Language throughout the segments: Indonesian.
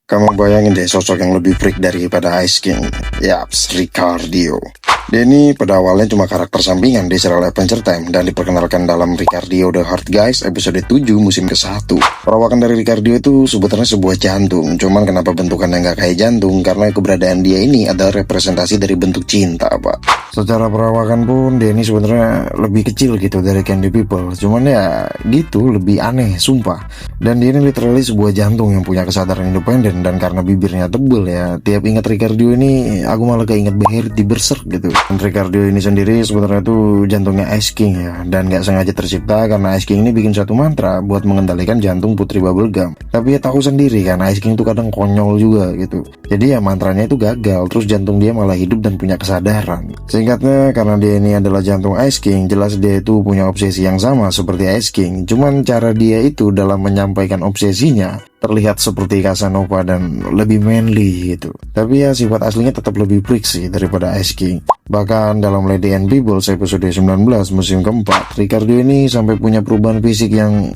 Kamu bayangin deh sosok yang lebih freak daripada Ice King. Yaps, Ricardio. Dia ini pada awalnya cuma karakter sampingan di serial Adventure Time dan diperkenalkan dalam Ricardio The Hard Guys episode 7 musim ke-1. Perawakan dari Ricardio itu sebetulnya sebuah jantung, cuman kenapa bentukannya nggak kayak jantung? Karena keberadaan dia ini adalah representasi dari bentuk cinta, Pak. Secara perawakan pun dia ini sebenarnya lebih kecil gitu dari Candy People, cuman ya gitu, lebih aneh, sumpah. Dan dia ini literally sebuah jantung yang punya kesadaran independen, dan karena bibirnya tebel ya, tiap ingat Ricardio ini aku malah keinget Bear di Berserk gitu. Dan Ricardio ini sendiri sebenarnya tuh jantungnya Ice King ya, dan gak sengaja tercipta karena Ice King ini bikin satu mantra buat mengendalikan jantung Putri Bubblegum. Tapi ya tahu sendiri kan, Ice King tuh kadang konyol juga gitu. Jadi ya mantranya itu gagal, terus jantung dia malah hidup dan punya kesadaran. Singkatnya, karena dia ini adalah jantung Ice King, jelas dia itu punya obsesi yang sama seperti Ice King. Cuman cara dia itu dalam menyampaikan obsesinya terlihat seperti Casanova dan lebih manly gitu. Tapi ya sifat aslinya tetap lebih freak sih daripada Ice King. Bahkan dalam Lady and Peebles episode 19 musim keempat, Ricardio ini sampai punya perubahan fisik yang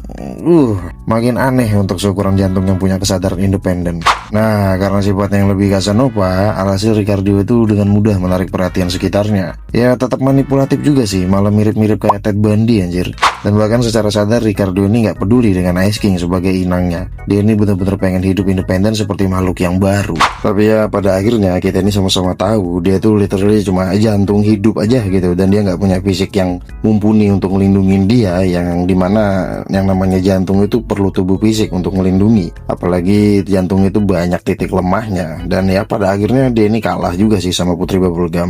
makin aneh untuk seukuran jantung yang punya kesadaran independen. Nah, karena sifatnya yang lebih Casanova, alhasil Ricardio itu dengan mudah menarik perhatian sekitarnya. Ya tetap manipulatif juga sih, malah mirip-mirip kayak Ted Bundy anjir. Dan bahkan secara sadar Ricardio ini nggak peduli dengan Ice King sebagai inangnya. Dia ini benar-benar pengen hidup independen seperti makhluk yang baru. Tapi ya pada akhirnya kita ini sama-sama tahu dia tuh literally cuma jantung hidup aja gitu, dan dia nggak punya fisik yang mumpuni untuk melindungi dia, yang dimana yang namanya jantung itu perlu tubuh fisik untuk melindungi. Apalagi jantung itu banyak titik lemahnya, dan ya pada akhirnya dia ini kalah juga sih sama Putri Bubblegum.